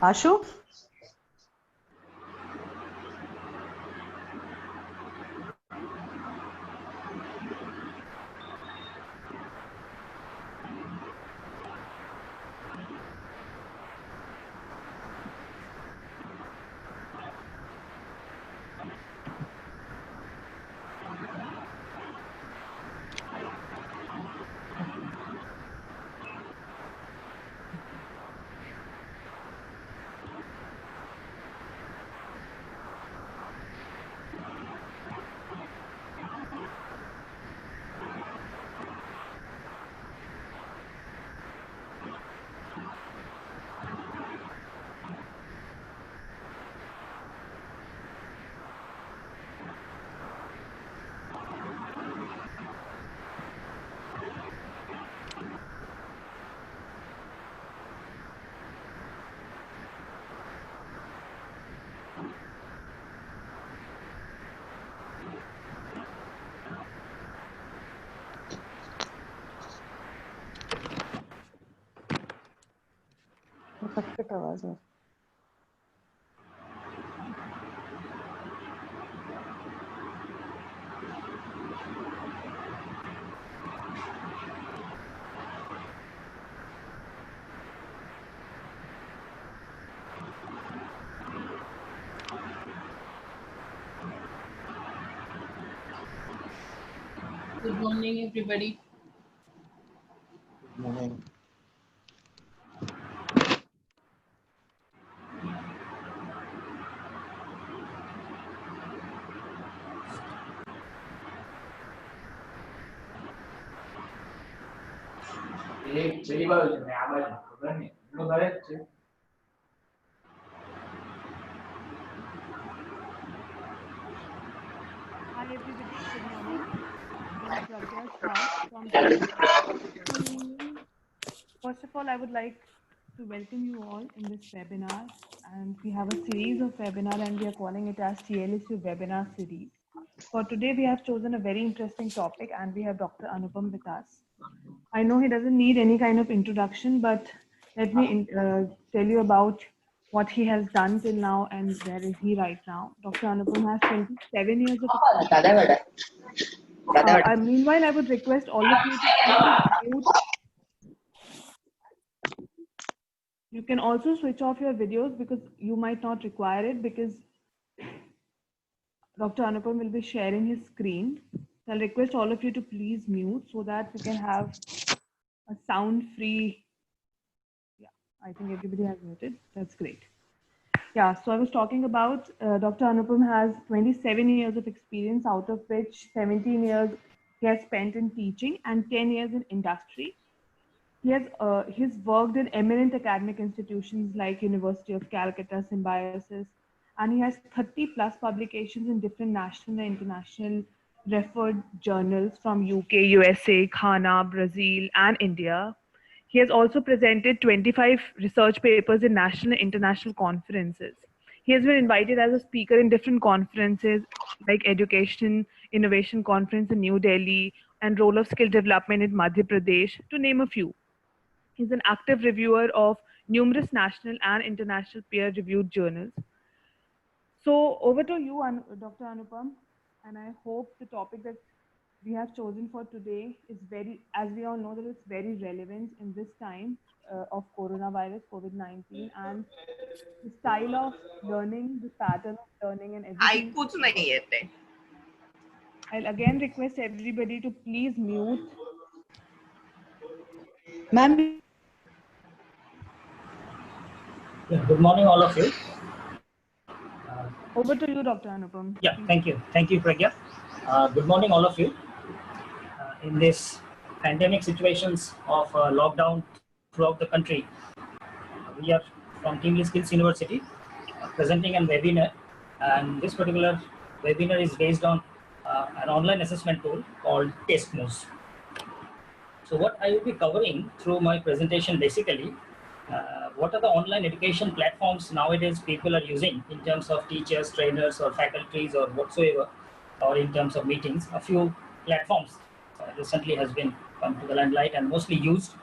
Ashu? खटखट आवाज है। Good morning, everybody. Good morning. Hi everybody, good morning. I'm Pragya Shah from TLS. First of all, I would like to welcome you all in this webinar, and we have a series of webinar and we are calling it as TLSU webinar series. For today, we have chosen a very interesting topic and we have Dr. Anupam with us. I know he doesn't need any kind of introduction, but let me tell you about what he has done till now and where is he right now. Dr. Anupam has 27 years of experience. Meanwhile, I would request all of you to please mute. You can also switch off your videos because you might not require it, because Dr. Anupam will be sharing his screen. So I'll request all of you to please mute so that we can have a sound-free. Yeah, I think everybody has muted. That's great. Yeah, so I was talking about Dr. Anupam has 27 years of experience, out of which 17 years he has spent in teaching and 10 years in industry. He's worked in eminent academic institutions like University of Calcutta, Symbiosis, and he has 30 plus publications in different national and international referred journals from UK, USA, Ghana, Brazil, and India. He has also presented 25 research papers in national and international conferences. He has been invited as a speaker in different conferences like Education Innovation Conference in New Delhi and Role of Skill Development in Madhya Pradesh, to name a few. He's an active reviewer of numerous national and international peer-reviewed journals. So over to you, Dr. Anupam, and I hope the topic that we have chosen for today is very, as we all know, that it's very relevant in this time of coronavirus, COVID-19, and the style of learning, the pattern of learning, and everything. I'll again request everybody to please mute. Ma'am. Yeah, good morning, all of you. Over to you, Dr. Anupam. Yeah, thank you. Thank you, Pragya. Good morning, all of you. In this pandemic situations of lockdown throughout the country, we are from Team Lee Skills University presenting a webinar, and this particular webinar is based on an online assessment tool called TestMoose. So what I will be covering through my presentation, basically, what are the online education platforms nowadays people are using in terms of teachers, trainers, or faculties, or whatsoever, or in terms of meetings. A few platforms recently has been come to the limelight and mostly used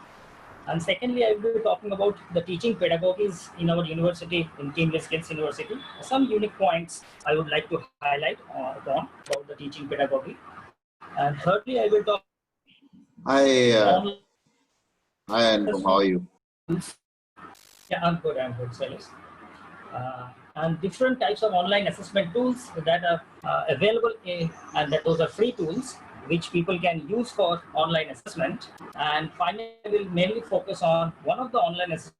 And secondly, I will be talking about the teaching pedagogies in our university, in Team Skills University. Some unique points I would like to highlight upon about the teaching pedagogy. And thirdly, I will talk Hi, online. hi, Anupam. How are you? Yeah, I'm good, Silas. And different types of online assessment tools that are available and that those are free tools which people can use for online assessment. And finally, I will mainly focus on one of the online assessments,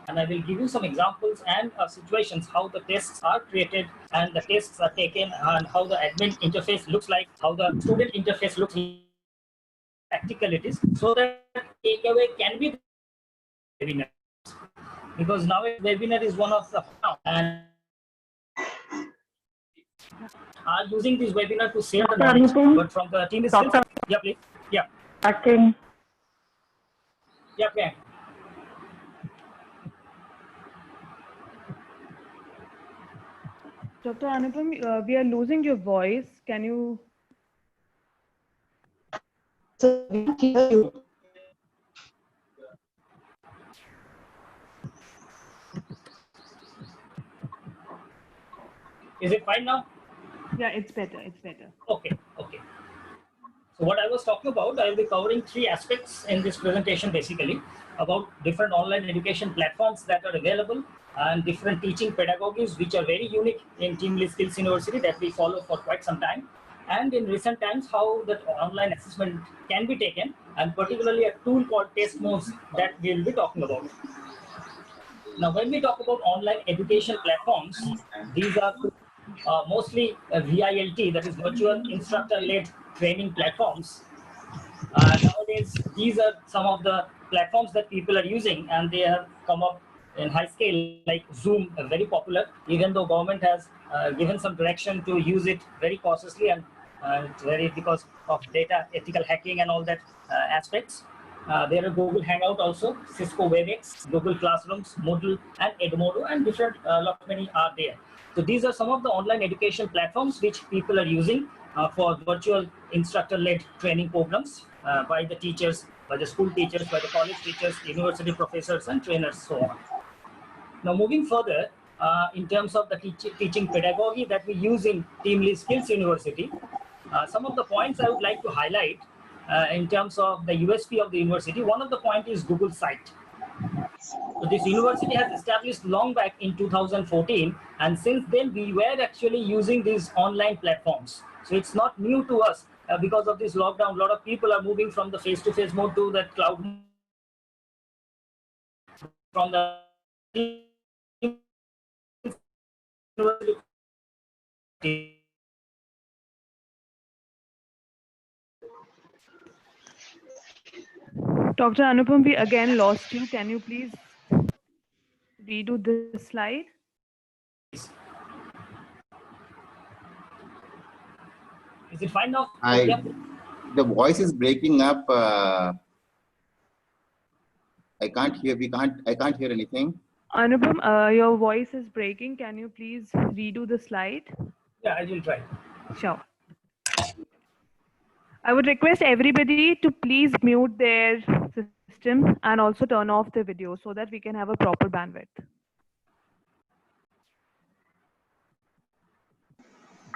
and I will give you some examples and situations how the tests are created and the tests are taken and how the admin interface looks like, how the student interface looks like, practical it is, so that takeaway can be webinar. Because now webinar is one of the and are using this webinar to share the knowledge, but from the team is still, yeah, please, yeah, Acting. yeah, Priyank. Dr. Anupam, we are losing your voice. Can you? So we can't hear you. Is it fine now? Yeah, it's better. It's better. Okay, okay. So what I was talking about, I will be covering three aspects in this presentation, basically about different online education platforms that are available and different teaching pedagogies which are very unique in Team Skills University that we follow for quite some time. And in recent times, how that online assessment can be taken, and particularly a tool called Testmost that we will be talking about. Now, when we talk about online education platforms, these are mostly VILT, that is virtual instructor-led training platforms. Nowadays, these are some of the platforms that people are using, and they have come up in high scale, like Zoom, very popular, even though government has given some direction to use it very cautiously and it's very because of data ethical hacking and all that aspects. There are Google Hangout also, Cisco WebEx, Google Classrooms, Moodle, and Edmodo, and different lot many are there. So these are some of the online education platforms which people are using for virtual instructor-led training programs by the teachers, by the school teachers, by the college teachers, university professors, and trainers, so on. Now, moving further, in terms of the teaching pedagogy that we use in Team Skills University, some of the points I would like to highlight in terms of the USP of the university. One of the point is Google Site. So this university has established long back in 2014, and since then we were actually using these online platforms. So it's not new to us. Because of this lockdown, a lot of people are moving from the face-to-face mode to that cloud, from the Dr. Anupam, we again lost you. Can you please redo this slide? Is it fine now? Yep. The voice is breaking up. I can't hear. I can't hear anything. Anupam, your voice is breaking. Can you please redo the slide? Yeah, I will try. Sure. I would request everybody to please mute their system and also turn off the video so that we can have a proper bandwidth.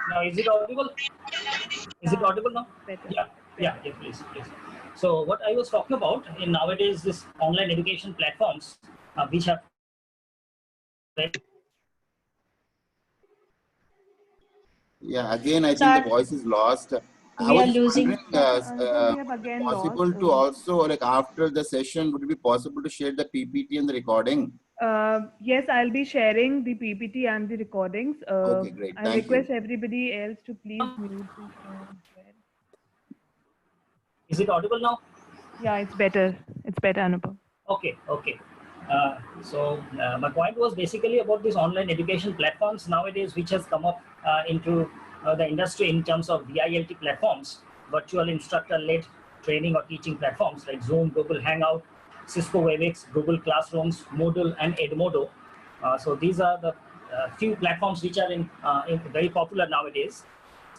Now, is it audible? Is it audible now? Better. Yeah, please. So what I was talking about in nowadays, this online education platforms which have Yeah, again, I think the voice is lost. We are losing. We have again possible lost. to also, like after the session, would it be possible to share the PPT and the recording? Yes, I'll be sharing the PPT and the recordings. Okay, great. I Thank request you. everybody else to please mute. Is it audible now? Yeah, it's better. It's better, Anupam. Okay. So my point was basically about these online education platforms nowadays, which has come up into the industry in terms of VILT platforms, virtual instructor-led training or teaching platforms like Zoom, Google Hangout, Cisco WebEx, Google Classrooms, Moodle, and Edmodo. So these are the few platforms which are in very popular nowadays.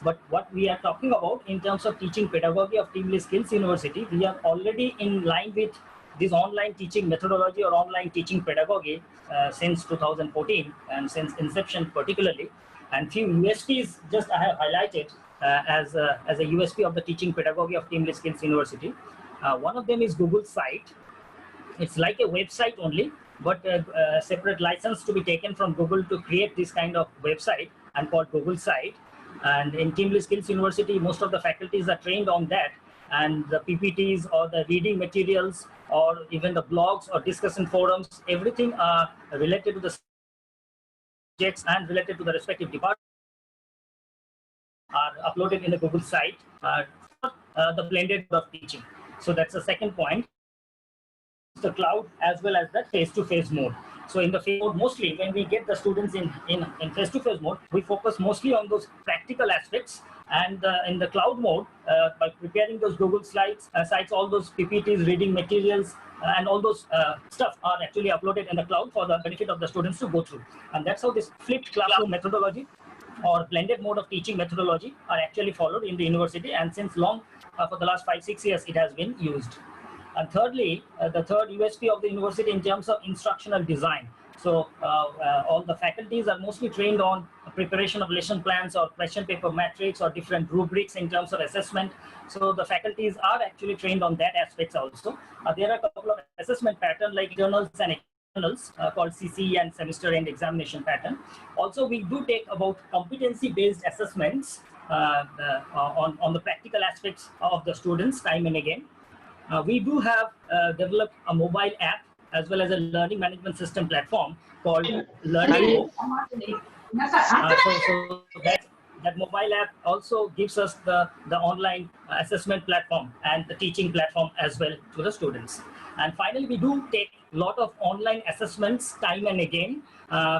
But what we are talking about in terms of teaching pedagogy of Teamly Skills University, we are already in line with this online teaching methodology or online teaching pedagogy since 2014 and since inception particularly. And few USPs just I have highlighted as a USP of the teaching pedagogy of Teamly Skills University. One of them is Google site. It's like a website only, but a separate license to be taken from Google to create this kind of website and called Google site. And in Teamly Skills University, most of the faculties are trained on that, and the PPTs or the reading materials or even the blogs or discussion forums, everything are related to the subjects and related to the respective departments are uploaded in the Google site, the blended of teaching. So that's the second point. The cloud as well as the face-to-face mode. So in the face mode, mostly when we get the students in face-to-face mode, we focus mostly on those practical aspects. And in the cloud mode, by preparing those Google slides, sites, all those PPTs, reading materials, and all those stuff are actually uploaded in the cloud for the benefit of the students to go through. And that's how this flipped classroom methodology or blended mode of teaching methodology are actually followed in the university. And since long, for the last 5-6 years, it has been used. And thirdly, the third USP of the university in terms of instructional design. So all the faculties are mostly trained on preparation of lesson plans or question paper matrix or different rubrics in terms of assessment. So the faculties are actually trained on that aspects also. There are a couple of assessment patterns like internals and externals called CCE and semester end examination pattern. Also, we do take about competency-based assessments on the practical aspects of the students time and again. We do have developed a mobile app as well as a learning management system platform called Learning. So that mobile app also gives us the online assessment platform and the teaching platform as well to the students. And finally, we do take a lot of online assessments time and again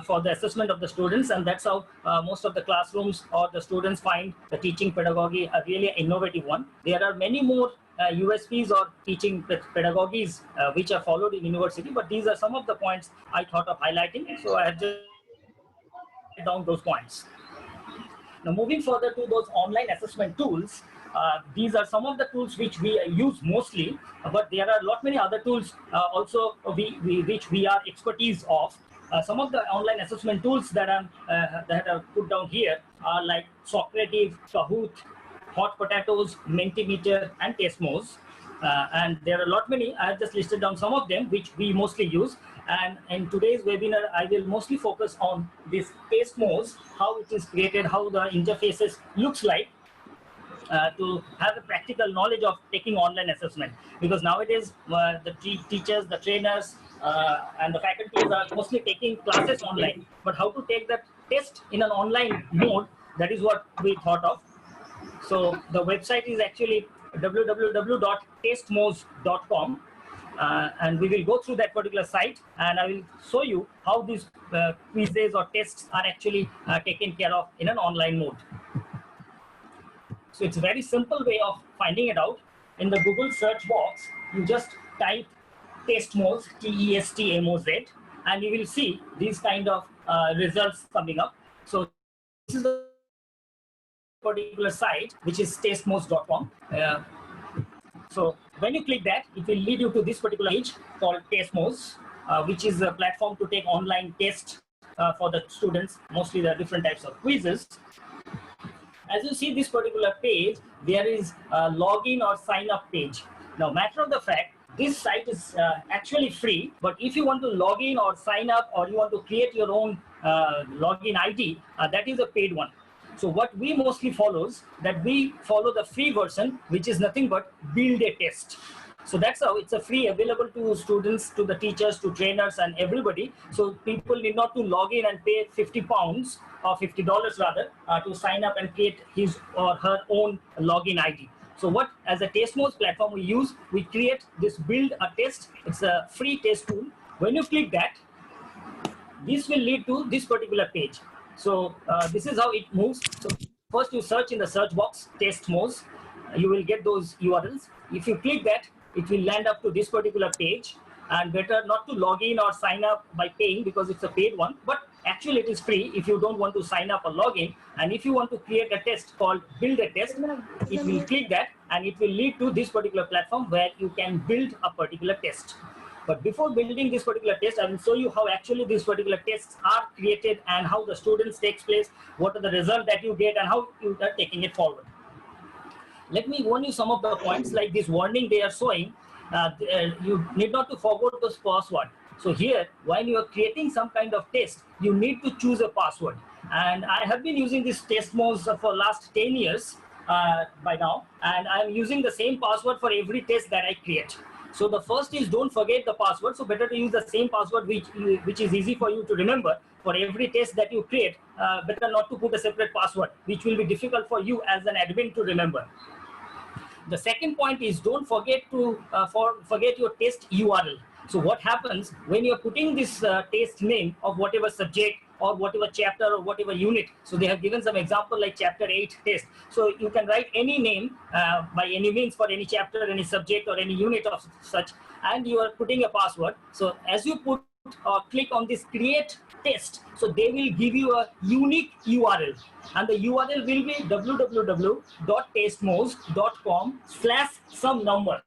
for the assessment of the students, and that's how most of the classrooms or the students find the teaching pedagogy a really innovative one. There are many more USPs or teaching pedagogies which are followed in university, but these are some of the points I thought of highlighting. So I have just down those points. Now moving further to those online assessment tools, these are some of the tools which we use mostly, but there are a lot many other tools also which we are expertise of. Some of the online assessment tools that are put down here are like Socrative, Kahoot, Hot Potatoes, Mentimeter, and Testmos. And there are a lot many. I have just listed down some of them which we mostly use. And in today's webinar, I will mostly focus on this Testmos, how it is created, how the interfaces looks like, to have a practical knowledge of taking online assessment. Because nowadays, the teachers, the trainers, and the faculties are mostly taking classes online. But how to take that test in an online mode, that is what we thought of. So the website is actually www.testmos.com, and we will go through that particular site, and I will show you how these quizzes or tests are actually taken care of in an online mode. So it's a very simple way of finding it out. In the Google search box, you just type Testmos, T-E-S-T-M-O-Z, and you will see these kind of results coming up. So this is the particular site, which is testmos.com. So when you click that, it will lead you to this particular page called Testmos, which is a platform to take online tests for the students. Mostly there are different types of quizzes. As you see this particular page, there is a login or sign up page. Now, matter of the fact, this site is actually free, but if you want to log in or sign up, or you want to create your own login ID, that is a paid one. So what we mostly follows, that we follow the free version, which is nothing but build a test. So that's how it's a free, available to students, to the teachers, to trainers, and everybody. So people need not to log in and pay £50 or $50 rather to sign up and create his or her own login ID. So what, as a Testmos platform we use, we create this build a test. It's a free test tool. When you click that, this will lead to this particular page. So this is how it moves. So first you search in the search box, Testmos. You will get those URLs. If you click that, it will land up to this particular page. And better not to log in or sign up by paying, because it's a paid one. But Actually, it is free if you don't want to sign up or log in. And if you want to create a test called build a test, it will click that and it will lead to this particular platform where you can build a particular test. But before building this particular test, I will show you how actually these particular tests are created and how the students takes place, what are the results that you get and how you are taking it forward. Let me warn you some of the points like this warning they are showing. You need not to forget this password. So here, while you are creating some kind of test, you need to choose a password. And I have been using this TestMoz for last 10 years by now, and I'm using the same password for every test that I create. So the first is don't forget the password. So better to use the same password which is easy for you to remember for every test that you create. Better not to put a separate password, which will be difficult for you as an admin to remember. The second point is don't forget to forget your test URL. So what happens when you're putting this test name of whatever subject or whatever chapter or whatever unit. So they have given some example like chapter 8 test. So you can write any name by any means for any chapter, any subject or any unit of such, and you are putting a password. So as you put click on this create test, so they will give you a unique URL, and the URL will be www.testmoz.com/some number.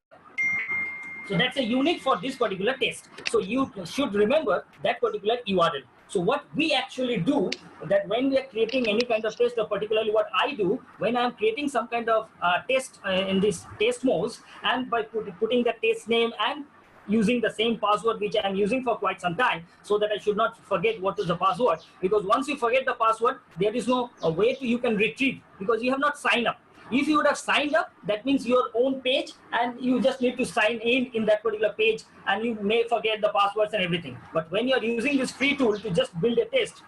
So that's a unique for this particular test. So you should remember that particular URL. So what we actually do that when we are creating any kind of test, or particularly what I do when I'm creating some kind of test in this TestMoz, and by putting the test name and using the same password which I am using for quite some time, so that I should not forget what is the password, because once you forget the password, there is no way to you can retrieve, because you have not signed up. If you would have signed up, that means your own page, and you just need to sign in that particular page, and you may forget the passwords and everything. But when you are using this free tool to just build a test,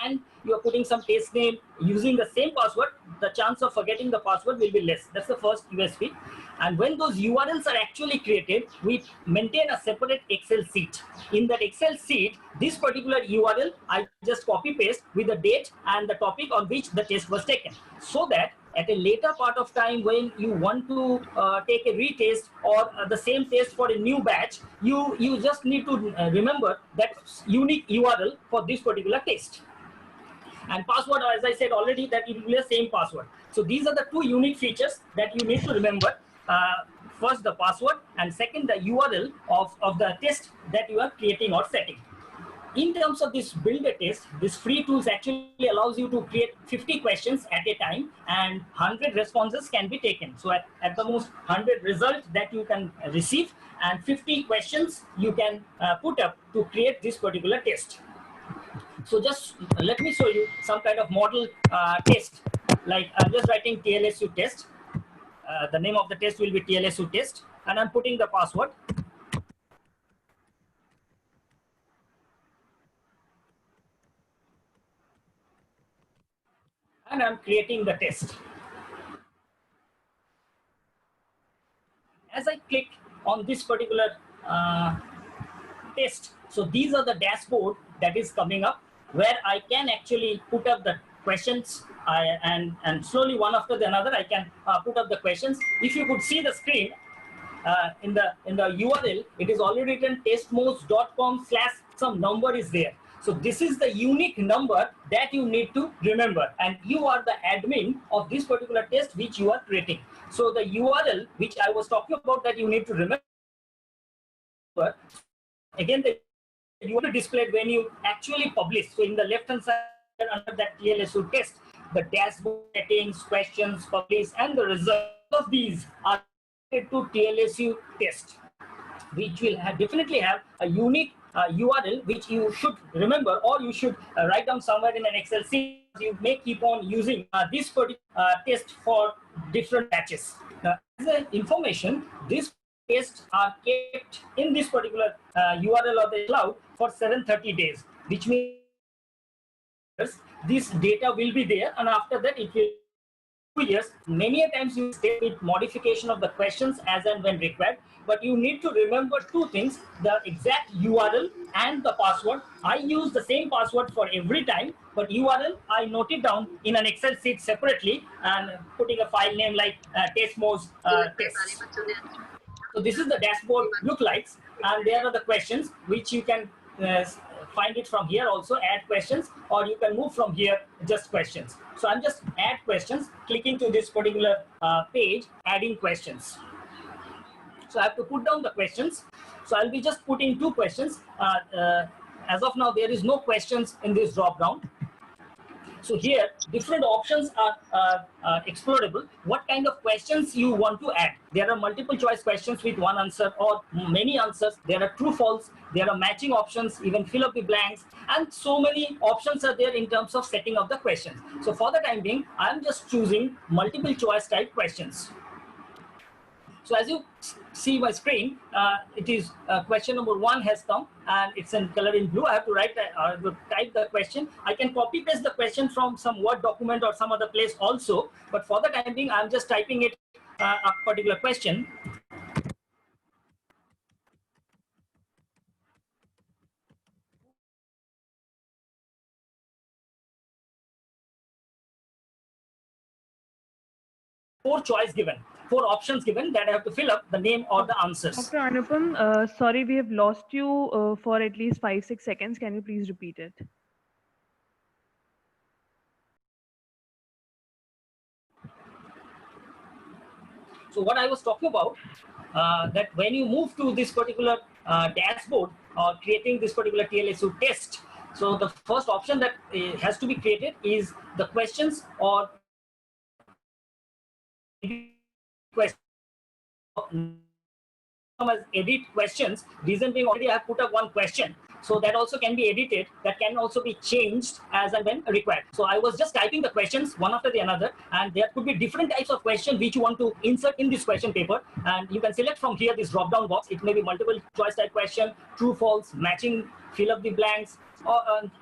and you are putting some test name using the same password, the chance of forgetting the password will be less. That's the first USP. And when those URLs are actually created, we maintain a separate Excel sheet. In that Excel sheet, this particular URL, I just copy paste with the date and the topic on which the test was taken, so that at a later part of time when you want to take a retest or the same test for a new batch, you just need to remember that unique URL for this particular test. And password, as I said already, that it will be the same password. So these are the two unique features that you need to remember. First, the password, and second, the URL of the test that you are creating or setting. In terms of this build a test, this free tools actually allows you to create 50 questions at a time, and 100 responses can be taken. So at the most 100 results that you can receive, and 50 questions you can put up to create this particular test. So just let me show you some kind of model test. Like I'm just writing TLSU test. The name of the test will be TLSU test, and I'm putting the password. And I'm creating the test. As I click on this particular test, so these are the dashboard that is coming up, where I can actually put up the questions, and slowly one after the another I can put up the questions. If you could see the screen in the URL, it is already written testmoz.com/some number is there. So this is the unique number that you need to remember, and you are the admin of this particular test which you are creating. So the URL which I was talking about that you need to remember, again, the URL displayed when you actually publish. So in the left hand side under that TLSU test, the dashboard, settings, questions, publish, and the results of these are related to TLSU test, which will definitely have a unique URL which you should remember, or you should write down somewhere in an Excel sheet. You may keep on using this particular test for different batches. Now, as an information, these tests are kept in this particular URL of the cloud for 730 days, which means this data will be there, and after that it will 2 years. Many a times you stay with modification of the questions as and when required, but you need to remember two things: the exact URL and the password. I use the same password for every time, but URL I note it down in an Excel sheet separately and putting a file name like TestMoz test. So this is the dashboard look likes, and there are the questions which you can find it from here also, add questions, or you can move from here, just questions. So I'm just add questions, clicking to this particular page, adding questions. So I have to put down the questions. So I'll be just putting 2 questions. As of now, there is no questions in this drop down. So here, different options are explorable. What kind of questions you want to add? There are multiple choice questions with one answer or many answers. There are true, false. There are matching options, even fill up the blanks. And so many options are there in terms of setting up the questions. So for the time being, I'm just choosing multiple choice type questions. So as you see my screen, it is question number 1 has come and it's in color in blue. I have to write, type the question. I can copy paste the question from some Word document or some other place also, but for the time being, I'm just typing it a particular question. Four options given that I have to fill up the name or the answers. Dr. Anupam, sorry, we have lost you for at least 5-6 seconds. Can you please repeat it? So what I was talking about, that when you move to this particular dashboard or creating this particular TLSU test, so the first option that has to be created is the questions or as edit questions. Reason being, already I have put up one question, so that also can be edited. That can also be changed as and when required. So I was just typing the questions one after the another, and there could be different types of questions which you want to insert in this question paper, and you can select from here this drop down box. It may be multiple choice type question, true, false, matching, fill up the blanks,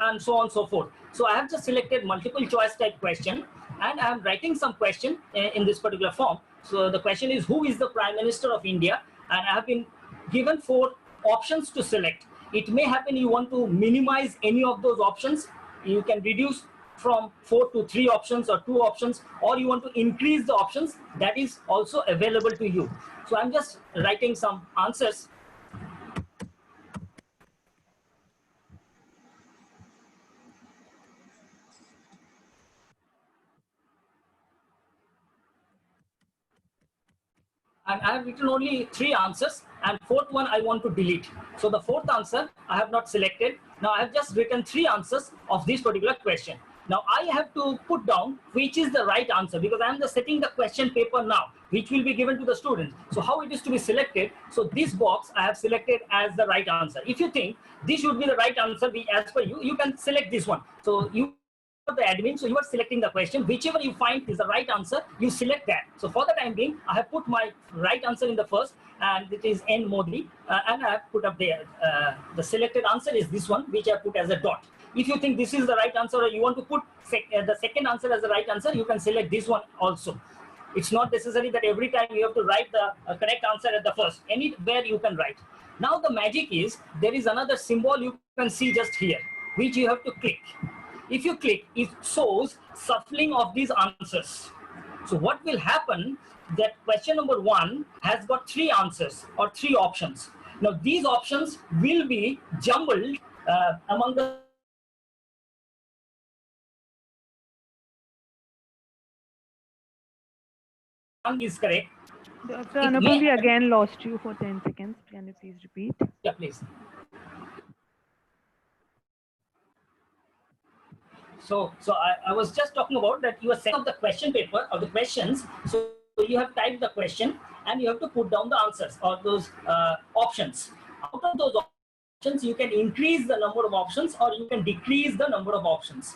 and so on and so forth. So I have just selected multiple choice type question, and I am writing some question in this particular form. So the question is, who is the Prime Minister of India? And I have been given 4 options to select. It may happen you want to minimize any of those options. You can reduce from 4 to 3 options or 2 options, or you want to increase the options. That is also available to you. So I'm just writing some answers. And I have written only 3 answers, and 4th one I want to delete. So the 4th answer I have not selected. Now I have just written 3 answers of this particular question. Now I have to put down which is the right answer, because I am just setting the question paper now, which will be given to the students. So how it is to be selected? So this box I have selected as the right answer. If you think this should be the right answer as per you, you can select this one. So you the admin, so you are selecting the question. Whichever you find is the right answer, you select that. So for the time being, I have put my right answer in the first, and it is N Modi, and I have put up there the selected answer is this one, which I put as a dot. If you think this is the right answer, or you want to put the second answer as the right answer, you can select this one also. It's not necessary that every time you have to write the correct answer at the first. Anywhere you can write. Now the magic is, there is another symbol you can see just here, which you have to click. If you click, it shows shuffling of these answers. So what will happen, that question number 1 has got 3 answers or 3 options. Now these options will be jumbled among the one is correct. Dr. Anupam, we again lost you for 10 seconds. Can you please repeat? Yeah, please. So I was just talking about that you are setting up the question paper or the questions. So you have typed the question and you have to put down the answers or those options. Out of those options, you can increase the number of options or you can decrease the number of options.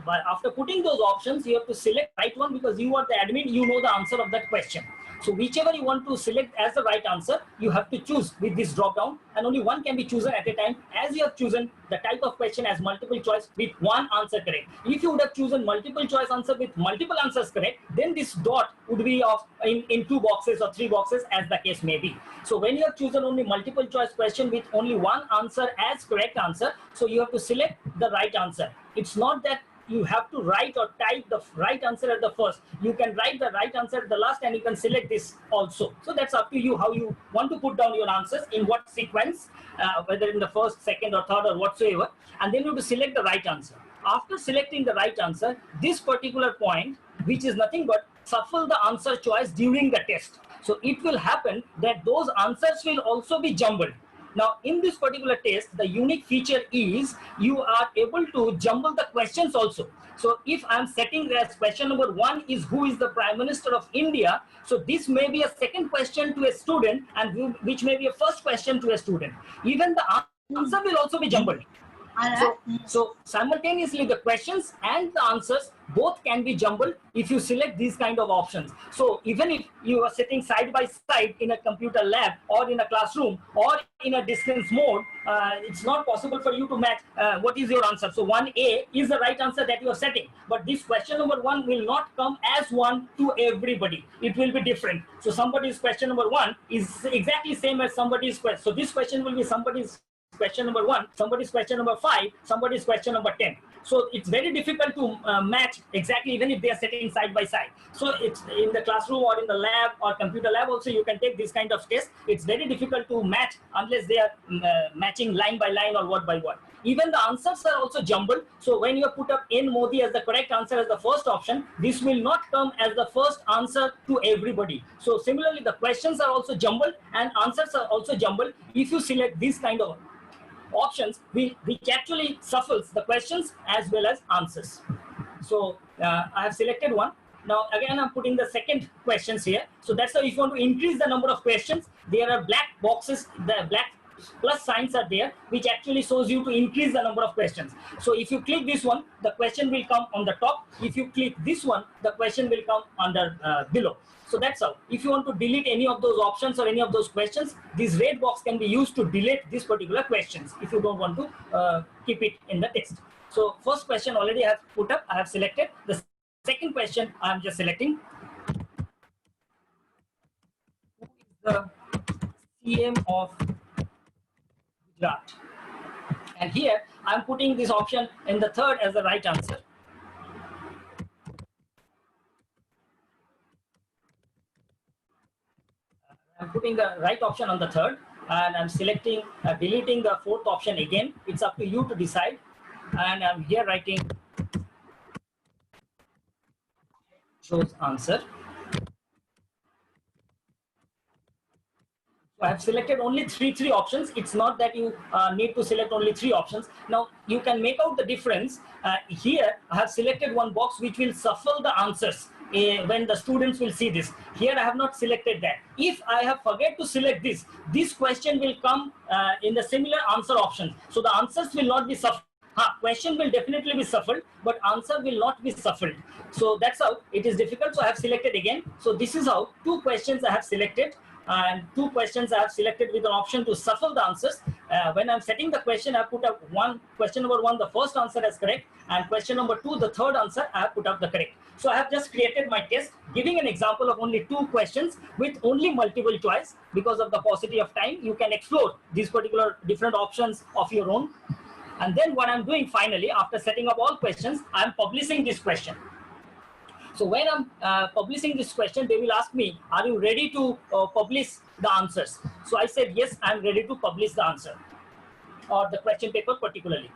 But after putting those options, you have to select the right one, because you are the admin, you know the answer of that question. So whichever you want to select as the right answer, you have to choose with this drop down, and only one can be chosen at a time, as you have chosen the type of question as multiple choice with one answer correct. If you would have chosen multiple choice answer with multiple answers correct, then this dot would be of in 2 boxes or 3 boxes, as the case may be. So when you have chosen only multiple choice question with only one answer as correct answer, so you have to select the right answer. It's not that you have to write or type the right answer at the first. You can write the right answer at the last, and you can select this also. So that's up to you how you want to put down your answers, in what sequence, whether in the first, second, or third, or whatsoever. And then you have to select the right answer. After selecting the right answer, this particular point, which is nothing but shuffle the answer choice during the test. So it will happen that those answers will also be jumbled. Now, in this particular test, the unique feature is you are able to jumble the questions also. So if I'm setting as question number 1 is who is the Prime Minister of India, so this may be a second question to a student, and which may be a first question to a student. Even the answer will also be jumbled. So simultaneously the questions and the answers both can be jumbled if you select these kind of options. So even if you are sitting side by side in a computer lab or in a classroom or in a distance mode, it's not possible for you to match what is your answer. So 1A is the right answer that you are setting, but this question number 1 will not come as one to everybody. It will be different. So somebody's question number 1 is exactly same as somebody's question. So this question will be somebody's question number 1, somebody's question number 5, somebody's question number 10. So it's very difficult to match exactly, even if they are sitting side by side. So it's in the classroom or in the lab or computer lab also, you can take this kind of test. It's very difficult to match unless they are matching line by line or word by word. Even the answers are also jumbled. So when you put up N Modi as the correct answer as the first option, this will not come as the first answer to everybody. So similarly, the questions are also jumbled and answers are also jumbled if you select this kind of options, which actually shuffles the questions as well as answers. So I have selected one. Now again, I'm putting the second questions here. So that's how if you want to increase the number of questions, there are black boxes, the black plus signs are there, which actually shows you to increase the number of questions. So if you click this one, the question will come on the top. If you click this one, the question will come under below. So that's how. If you want to delete any of those options or any of those questions, this red box can be used to delete this particular questions if you don't want to keep it in the text. So first question already I have put up, I have selected. The second question I am just selecting. Who is the CM of Gujarat? And here I am putting this option in the third as the right answer. I'm putting the right option on the third, and I'm selecting, deleting the fourth option again. It's up to you to decide. And I'm here writing shows answer. So I have selected only three options. It's not that you need to select only 3 options. Now you can make out the difference. Here I have selected one box which will shuffle the answers when the students will see this. Here I have not selected that. If I have forget to select this question will come in the similar answer options. So the answers will not be shuffled. Question will definitely be shuffled, but answer will not be shuffled. So that's how it is difficult. So I have selected again. So this is how 2 questions I have selected, and 2 questions I have selected with an option to shuffle the answers. When I'm setting the question, I put up question number 1, the first answer as correct, and question number 2, the third answer, I have put up the correct. So I have just created my test, giving an example of only 2 questions with only multiple choice. Because of the paucity of time, you can explore these particular different options of your own. And then what I'm doing finally, after setting up all questions, I'm publishing this question. So when I'm publishing this question, they will ask me, are you ready to publish the answers? So I said, yes, I'm ready to publish the answer, or the question paper particularly.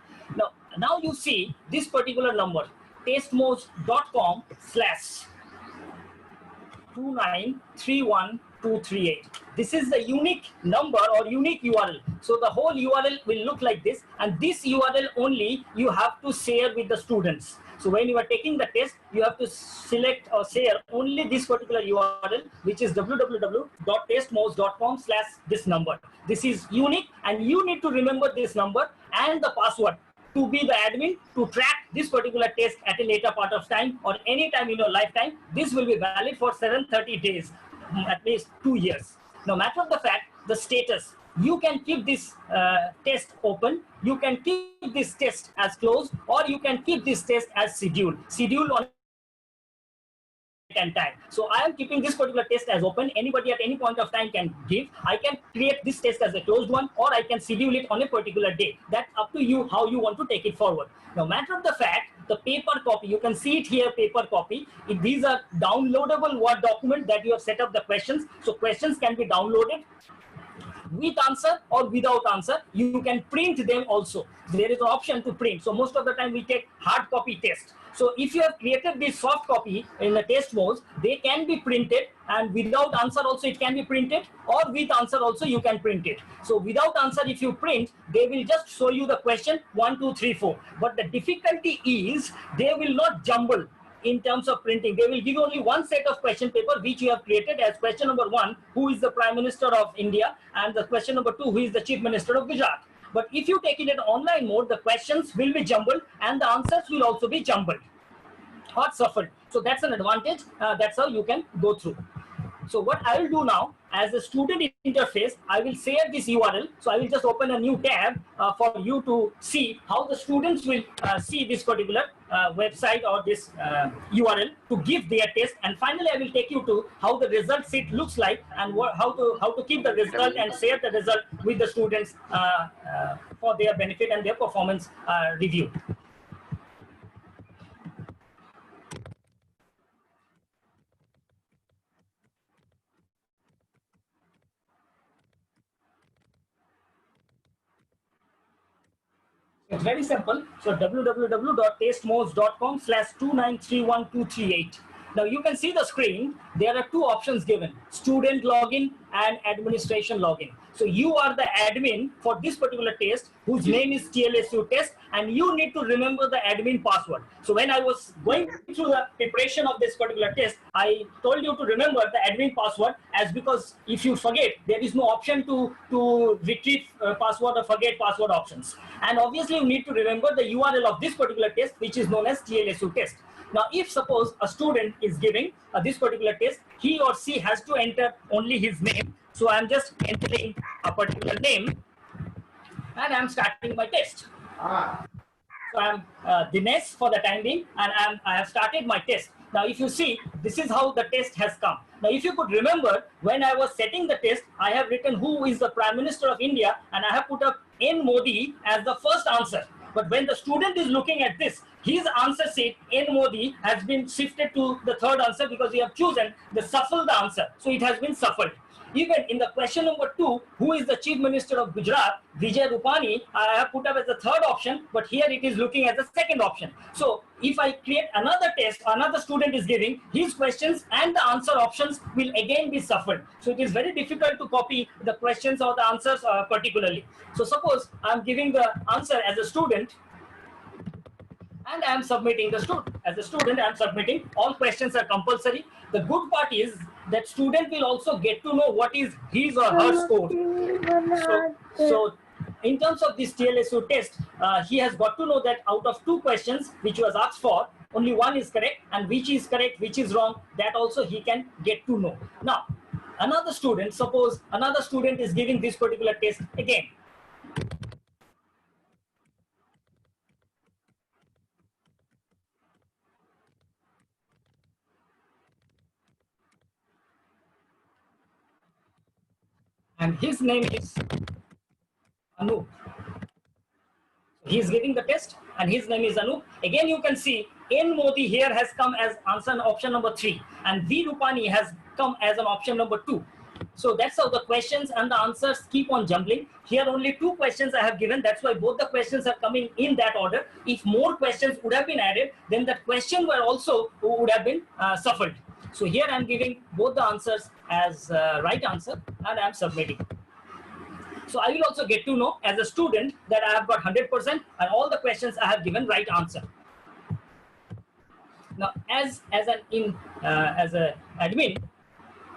Now you see this particular number, testmos.com/2931238. This is the unique number or unique URL. So the whole URL will look like this, and this URL only you have to share with the students. So when you are taking the test, you have to select or share only this particular URL, which is www.testmos.com/this number. This is unique, and you need to remember this number and the password to be the admin to track this particular test at a later part of time or any time in your lifetime. This will be valid for 730 days, at least 2 years. No matter of the fact, the status, you can keep this test open, you can keep this test as closed, or you can keep this test as scheduled on and time. So I am keeping this particular test as open. Anybody at any point of time can give. I can create this test as a closed one, or I can schedule it on a particular day. That's up to you how you want to take it forward. No matter of the fact, the paper copy, you can see it here, paper copy. These are downloadable Word document that you have set up the questions. So questions can be downloaded with answer or without answer. You can print them also. There is an option to print. So most of the time we take hard copy test. So if you have created this soft copy in the test modes, they can be printed, and without answer also it can be printed, or with answer also you can print it. So without answer, if you print, they will just show you the question 1, 2, 3, 4. But the difficulty is they will not jumble in terms of printing. They will give only one set of question paper which you have created as question number 1, who is the Prime Minister of India, and the question number 2, who is the Chief Minister of Gujarat. But if you take it in online mode, the questions will be jumbled and the answers will also be jumbled or shuffled. So that's an advantage. That's how you can go through. So what I will do now, as a student interface, I will share this URL. So I will just open a new tab for you to see how the students will see this particular website or this URL to give their test. And finally, I will take you to how the result sheet looks like, and how to keep the result and share the result with the students for their benefit and their performance review. It's very simple. So www.tastemodes.com/2931238. Now you can see the screen. There are two options given: student login and administration login. So you are the admin for this particular test, whose name is TLSU test, and you need to remember the admin password. So when I was going through the preparation of this particular test, I told you to remember the admin password, as because if you forget, there is no option to retrieve password or forget password options. And obviously you need to remember the URL of this particular test, which is known as TLSU test. Now, if suppose a student is giving this particular test, he or she has to enter only his name. So I'm just entering a particular name and I'm starting my test. So I'm Dinesh for the time being, and I have started my test. Now, if you see, this is how the test has come. Now, if you could remember, when I was setting the test, I have written who is the Prime Minister of India, and I have put up N Modi as the first answer. But when the student is looking at this, his answer sheet, N Modi, has been shifted to the third answer because we have chosen the shuffle the answer. So it has been shuffled. Even in the question number 2, who is the Chief Minister of Gujarat, Vijay Rupani, I have put up as the third option, but here it is looking as the second option. So if I create another test, another student is giving, his questions and the answer options will again be shuffled. So it is very difficult to copy the questions or the answers particularly. So suppose I'm giving the answer as a student, and I am submitting the student. As a student, I am submitting. All questions are compulsory. The good part is that student will also get to know what is his or her score. So in terms of this TLSU test, he has got to know that out of 2 questions which was asked for, only 1 is correct, and which is correct, which is wrong, that also he can get to know. Now, another student, suppose another student is giving this particular test again. And his name is Anup. He is giving the test and his name is Anup. Again, you can see N Modi here has come as answer option number 3, and V Rupani has come as an option number 2. So that's how the questions and the answers keep on jumbling. Here only 2 questions I have given. That's why both the questions are coming in that order. If more questions would have been added, then that question would have been shuffled. So here I'm giving both the answers as right answer, and I'm submitting. So I will also get to know as a student that I have got 100% and all the questions I have given right answer. Now, as an admin,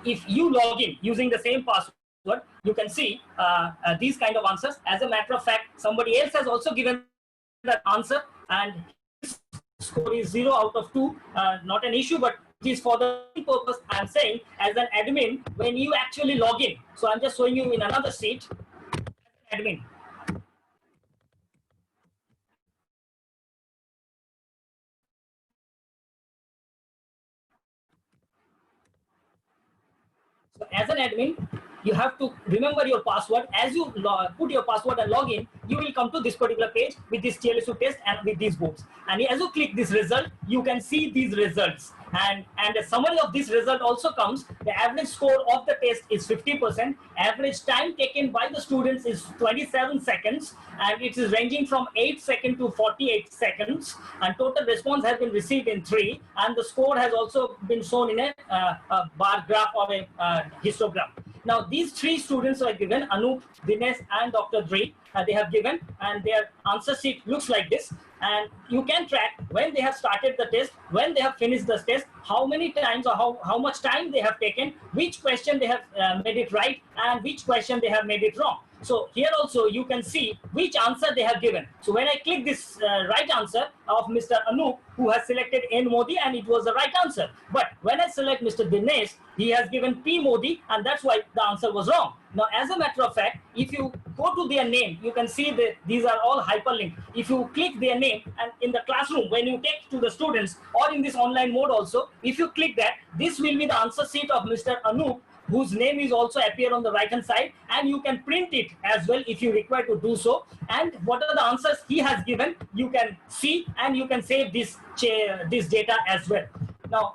if you log in using the same password, you can see these kind of answers. As a matter of fact, somebody else has also given that answer, and his score is 0 out of 2. Not an issue, but it is for the purpose I'm saying as an admin when you actually log in. So I'm just showing you in another sheet. Admin. as an admin, you have to remember your password. As you put your password and log in, you will come to this particular page with this TLSU test and with these boards. And as you click this result, you can see these results. And a summary of this result also comes. The average score of the test is 50%. Average time taken by the students is 27 seconds. And it is ranging from 8 seconds to 48 seconds. And total response has been received in 3. And the score has also been shown in a bar graph or a histogram. Now, these 3 students are given, Anup, Dinesh, and Dr. Dre. They have given, and their answer sheet looks like this. And you can track when they have started the test, when they have finished the test, how many times or how much time they have taken, which question they have made it right, and which question they have made it wrong. So here also you can see which answer they have given. So when I click this right answer of Mr. Anup, who has selected N Modi, and it was the right answer. But when I select Mr. Dinesh, he has given P Modi, and that's why the answer was wrong. Now, as a matter of fact, if you go to their name, you can see that these are all hyperlinked. If you click their name, and in the classroom, when you take to the students, or in this online mode also, if you click that, this will be the answer sheet of Mr. Anup, whose name is also appear on the right hand side, and you can print it as well if you require to do so. And what are the answers he has given, you can see, and you can save this data as well. Now,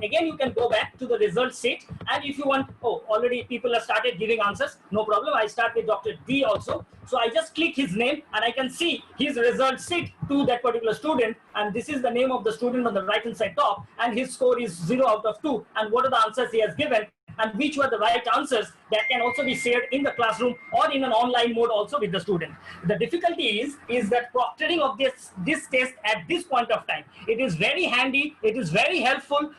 again, you can go back to the result sheet, and if you want, already people have started giving answers, no problem. I start with Dr. D also. So I just click his name, and I can see his result sheet to that particular student, and this is the name of the student on the right hand side top, and his score is 0 out of 2, and what are the answers he has given, and which were the right answers that can also be shared in the classroom or in an online mode also with the student. The difficulty is that proctoring of this test at this point of time. It is very handy, it is very helpful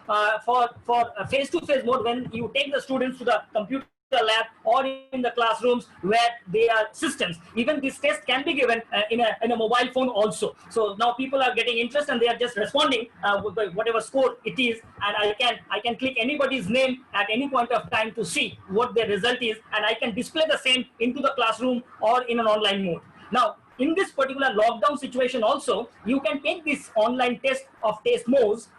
for a face-to-face mode when you take the students to the computer lab or in the classrooms where they are systems. Even this test can be given in a mobile phone also. So now people are getting interest, and they are just responding with whatever score it is, and I can click anybody's name at any point of time to see what their result is, and I can display the same into the classroom or in an online mode. Now, in this particular lockdown situation also, you can take this online test of test modes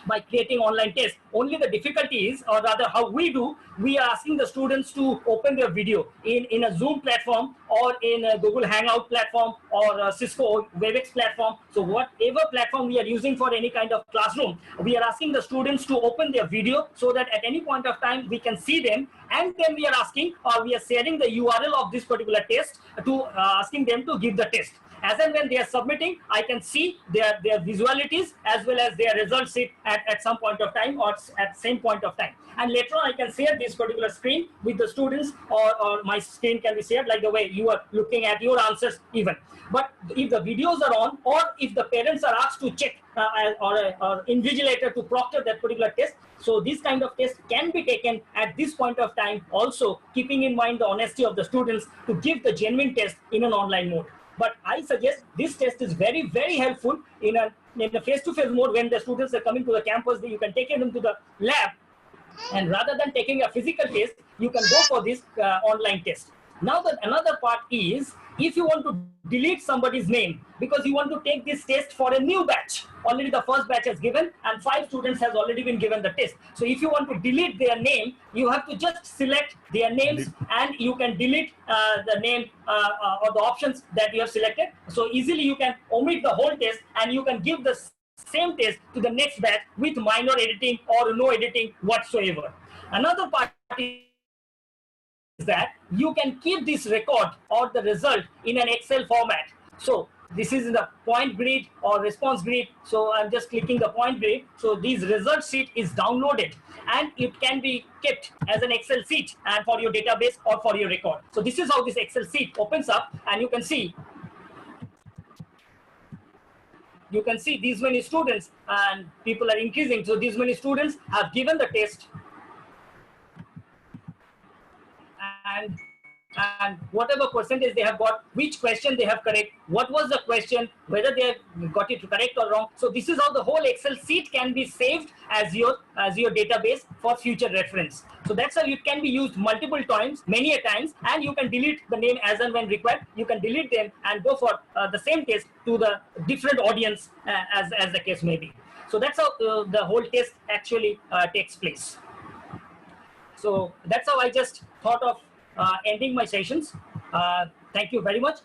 by creating online tests. Only the difficulty is, or rather how we do, we are asking the students to open their video in a Zoom platform or in a Google Hangout platform or a Cisco WebEx platform. So whatever platform we are using for any kind of classroom, we are asking the students to open their video so that at any point of time we can see them, and then we are asking, or we are sharing the URL of this particular test to asking them to give the test. As and when they are submitting, I can see their visualities as well as their result sheet at some point of time or at same point of time. And later on, I can share this particular screen with the students, or my screen can be shared like the way you are looking at your answers even. But if the videos are on, or if the parents are asked to check or invigilator to proctor that particular test, so this kind of test can be taken at this point of time also, keeping in mind the honesty of the students to give the genuine test in an online mode. But I suggest this test is very, very helpful in a face-to-face mode when the students are coming to the campus. You can take them to the lab, and rather than taking a physical test, you can go for this online test. Now, another part is, if you want to delete somebody's name because you want to take this test for a new batch, already the first batch has given and 5 students has already been given the test. So if you want to delete their name, you have to just select their names, and you can delete the name or the options that you have selected. So easily you can omit the whole test, and you can give the same test to the next batch with minor editing or no editing whatsoever. Another part is that you can keep this record or the result in an Excel format. So this is in the point grid or response grid. So I'm just clicking the point grid. So this result sheet is downloaded, and it can be kept as an Excel sheet and for your database or for your record. So this is how this Excel sheet opens up, and you can see these many students, and people are increasing. So these many students have given the test, and whatever percentage they have got, which question they have correct, what was the question, whether they got it correct or wrong. So this is how the whole Excel sheet can be saved as your database for future reference. So that's how it can be used multiple times, many a times, and you can delete the name as and when required. You can delete them and go for the same test to the different audience as the case may be. So that's how the whole test actually takes place. So that's how I just thought of ending my sessions. Thank you very much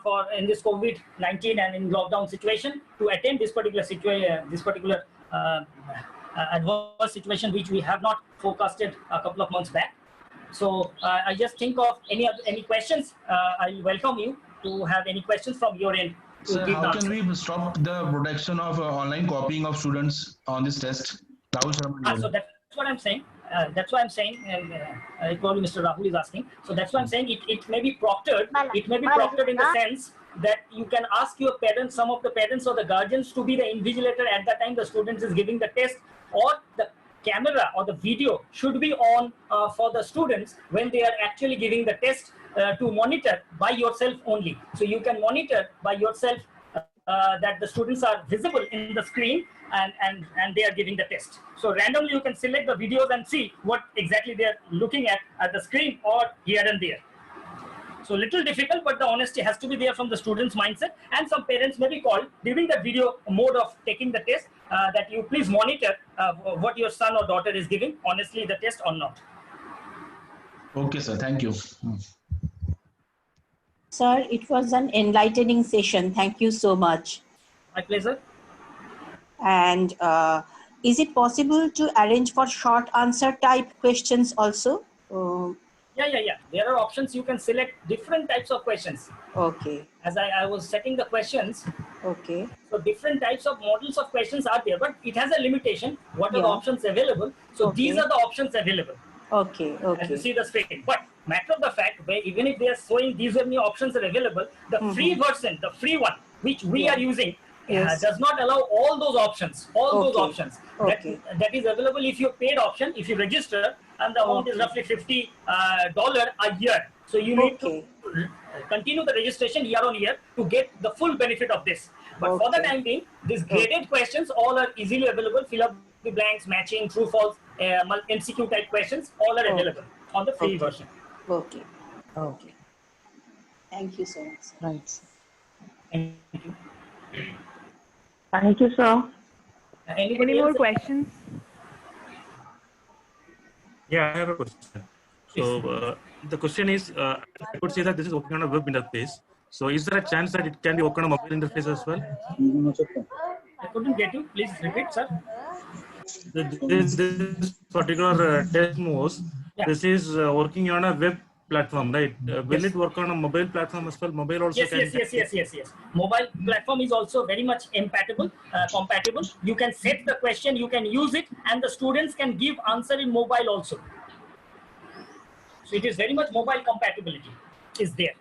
for in this COVID-19 and in lockdown situation to attend this particular situation, this particular adverse situation which we have not forecasted a couple of months back. So I just think of any questions. I welcome you to have any questions from your end. Sir, how can we stop the production of online copying of students on this test? Rahul Sharma. So that's what I'm saying. That's why I'm saying, probably Mr. Rahul is asking. So that's why I'm saying it may be proctored. It may be proctored in the sense that you can ask your parents, some of the parents or the guardians to be the invigilator at the time the student is giving the test, or the camera or the video should be on for the students when they are actually giving the test to monitor by yourself only. So you can monitor by yourself that the students are visible in the screen and they are giving the test. So randomly you can select the videos and see what exactly they are looking at the screen or here and there. So little difficult, but the honesty has to be there from the student's mindset, and some parents may be called during the video mode of taking the test that you please monitor what your son or daughter is giving, honestly the test or not. Okay, sir. Thank you. Sir, it was an enlightening session. Thank you so much. My pleasure. And is it possible to arrange for short answer type questions also? Yeah. There are options. You can select different types of questions. Okay. As I was setting the questions. Okay. So different types of models of questions are there, but it has a limitation. What are the options available? So these are the options available. Okay. As you see the screen. But matter of the fact, where even if they are showing these many options are available, the free version, the free one, which we are using, does not allow all those options. Those options that is available if you paid option, if you register, and the amount is roughly $50 a year. So you need to continue the registration year on year to get the full benefit of this. But for the time being, these graded questions all are easily available. Fill up the blanks, matching, true, false, MCQ type questions, all are available on the free version. Okay. Thank you so much. Right. Thank you. Thank you, sir. Anybody Any more else? questions? Yeah, I have a question. So the question is, I would say that this is working on a web interface. So is there a chance that it can be working on a mobile interface as well? I couldn't get you. Please repeat, sir. This particular test MOOCs, this is working on a web platform, right? Will it work on a mobile platform as well? Mobile also Yes. Mobile platform is also very much compatible. You can set the question, you can use it, and the students can give answer in mobile also. So it is very much mobile compatibility is there.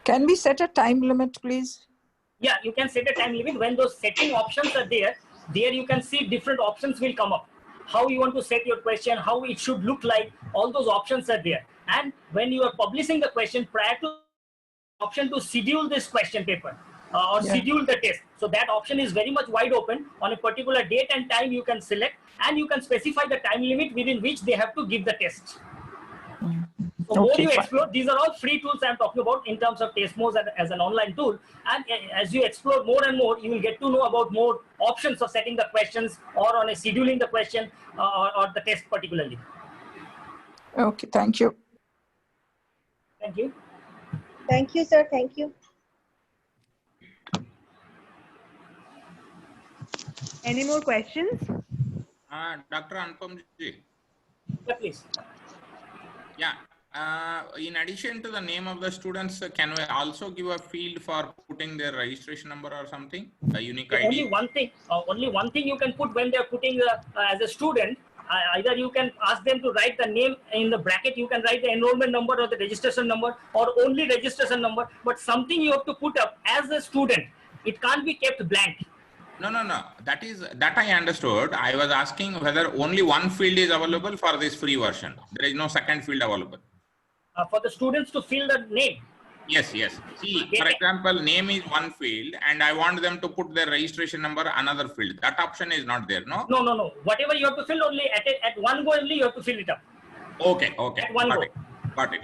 Can we set a time limit, please? Yeah, you can set a time limit. When those setting options are there you can see different options will come up. How you want to set your question, how it should look like, all those options are there. And when you are publishing the question, prior to option to schedule this question paper or schedule the test. So that option is very much wide open. On a particular date and time you can select, and you can specify the time limit within which they have to give the test. So more you explore, these are all free tools I'm talking about in terms of TestMOOCs as an online tool. And as you explore more and more, you will get to know about more options of setting the questions or on a scheduling the question or the test particularly. Okay, thank you. Thank you. Thank you, sir. Thank you. Any more questions? Dr. Anupam ji. Yeah, please. Yeah. In addition to the name of the students, can we also give a field for putting their registration number or something? A unique ID? Only one thing you can put when they're putting as a student. Either you can ask them to write the name in the bracket, you can write the enrollment number or the registration number or only registration number, but something you have to put up as a student. It can't be kept blank. No. That I understood. I was asking whether only one field is available for this free version. There is no second field available. For the students to fill the name. Yes. See, for example, name is one field and I want them to put their registration number another field. That option is not there, no? No. Whatever you have to fill only at one go only you have to fill it up. Okay. At one go. Got it.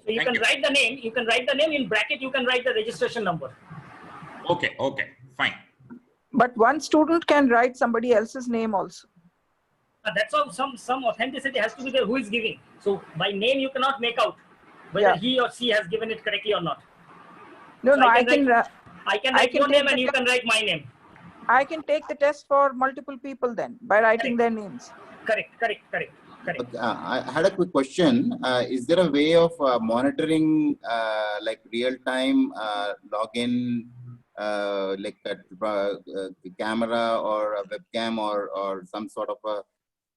So you can write the name. You can write the name in bracket. You can write the registration number. Okay. Fine. But one student can write somebody else's name also. That's how some authenticity has to be there. Who is giving? So by name you cannot make out whether Yeah. he or she has given it correctly or not. No, So no, I can write your take name the and you test. can write my name. I can take the test for multiple people then by writing their names. Correct. But, I had a quick question. Is there a way of monitoring like real-time login, like a camera or a webcam or some sort of a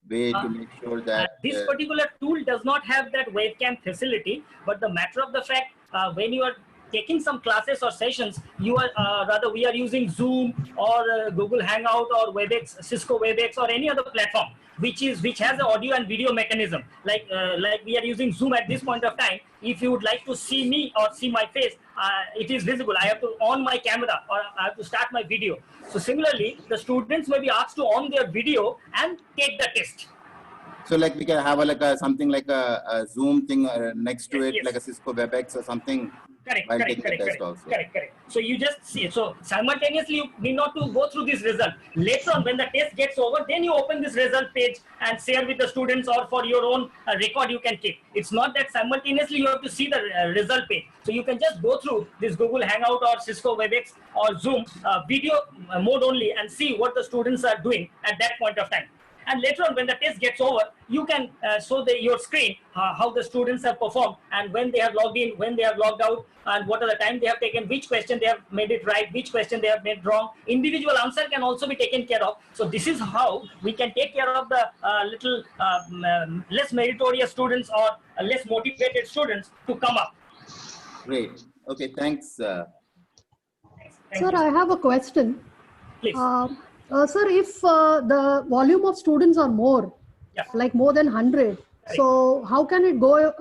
way to make sure that This particular tool does not have that webcam facility, but the matter of the fact, when you are taking some classes or sessions, you are rather we are using Zoom or Google Hangout or WebEx, Cisco WebEx or any other platform which has an audio and video mechanism. Like we are using Zoom at this point of time. If you would like to see me or see my face, it is visible. I have to on my camera or I have to start my video. So similarly, the students may be asked to on their video and take the test. so like we can have something like a Zoom thing next to it, Yes. like a Cisco WebEx or something. Correct. Also. So you just see. So simultaneously, you need not to go through this result. Later on, when the test gets over, then you open this result page and share with the students, or for your own record you can keep. It's not that simultaneously you have to see the result page. So you can just go through this Google Hangout or Cisco WebEx or Zoom video mode only and see what the students are doing at that point of time. And later on, when the test gets over, you can show your screen how the students have performed and when they have logged in, when they have logged out, and what are the time they have taken, which question they have made it right, which question they have made wrong. Individual answer can also be taken care of. So this is how we can take care of the little less meritorious students or less motivated students to come up. Great. Okay, thanks. Sir, I have a question. Please. Sir, if the volume of students are more, like more than 100, so how can it go?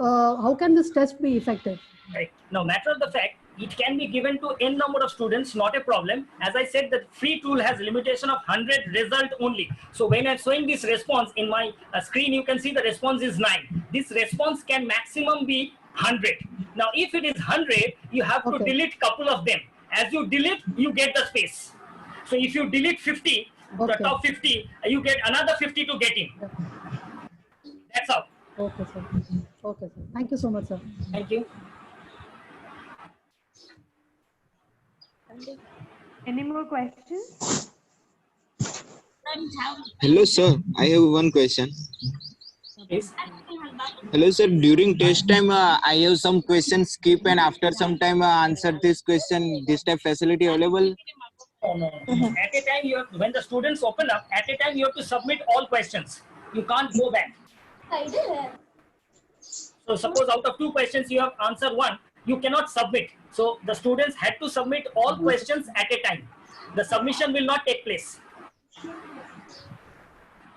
How can this test be effective? Right. Now, matter of the fact, it can be given to n number of students, not a problem. As I said, the free tool has limitation of 100 result only. So when I'm showing this response in my screen, you can see the response is 9. This response can maximum be 100. Now, if it is 100, you have to delete couple of them. As you delete, you get the space. So if you delete 50, the top 50, you get another 50 to get in. That's how. Okay, sir. Okay, sir. Thank you so much, sir. Thank you. Any more questions? Hello, sir. I have one question. Yes. Hello, sir. During test time, I have some questions skip, and after some time answer this question. This type facility available? No. At a time, when the students open up, at a time you have to submit all questions. You can't go back. So suppose out of 2 questions you have answered 1, you cannot submit. So the students had to submit all questions at a time. The submission will not take place.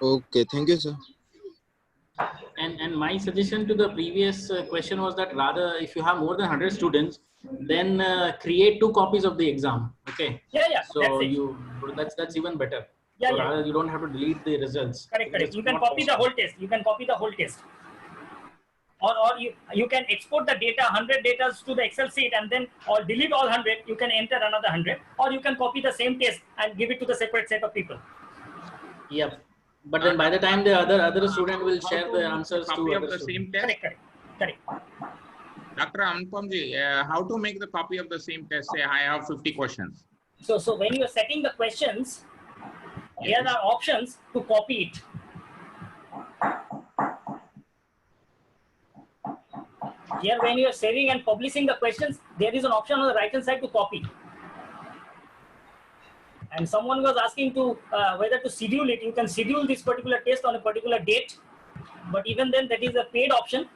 Okay, thank you, sir. And my suggestion to the previous question was that rather, if you have more than 100 students, then create 2 copies of the exam. Okay. Yeah. So that's even better. Yeah, so rather you don't have to delete the results. Correct. You can copy the whole test. You can copy the whole test. Or you can export the data, 100 data to the Excel sheet and then or delete all 100. You can enter another 100, or you can copy the same test and give it to the separate set of people. Yep. But then by the time the other student will share the answers copy to of other the students. same test. Correct. Dr. Anupamji, how to make the copy of the same test? Say I have 50 questions. So when you are setting the questions, here are options to copy it. Here, when you are saving and publishing the questions, there is an option on the right hand side to copy. And someone was asking to whether to schedule it. You can schedule this particular test on a particular date, but even then, that is a paid option.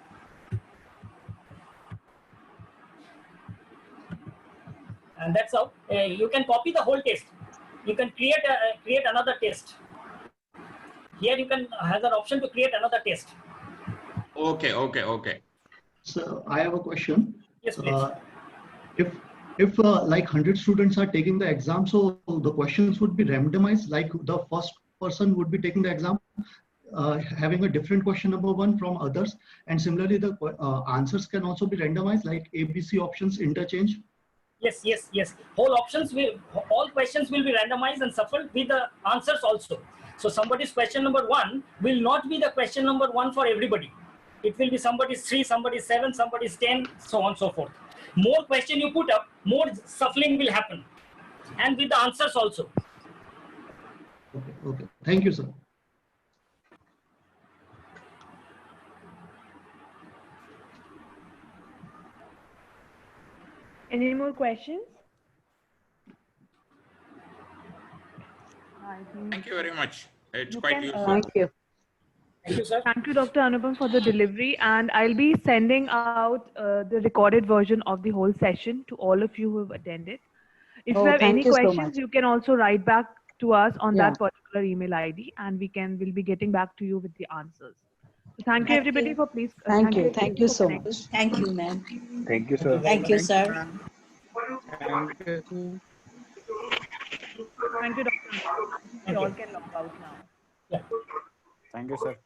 And that's how you can copy the whole test. You can create another test. Here you can have an option to create another test. Okay. So I have a question. Yes, please. If like 100 students are taking the exam, so the questions would be randomized, like the first person would be taking the exam, having a different question number 1 from others, and similarly the answers can also be randomized, like ABC options interchange. Yes. All questions will be randomized and shuffled with the answers also. So somebody's question number 1 will not be the question number 1 for everybody. It will be somebody's 3, somebody's 7, somebody's 10, so on and so forth. More question you put up, more shuffling will happen. And with the answers also. Okay, okay. Thank you, sir. Any more questions? I think Thank you very much. It's you quite can, useful. Thank you. Thank you, sir. Thank you, Dr. Anupam, for the delivery. And I'll be sending out the recorded version of the whole session to all of you who have attended. If you Oh, have any thank you so questions, much. you can also write back to us on Yeah. that particular email ID, and we'll be getting back to you with the answers. So thank you, everybody, for please. Thank you. everybody Thank you for so connecting. much. Thank you, ma'am. Thank you, Thank you sir. very Thank you, much. sir. Thank you, Dr. Anupam. Thank We you. all can log out now. Yeah. Thank you, sir.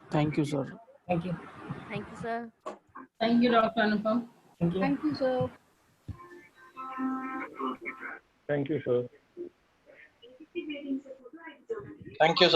Thank you, sir. Thank you. Thank you, sir. Thank you, Dr. Anupam. Thank you. Thank you, sir. Thank you, sir. Thank you, sir.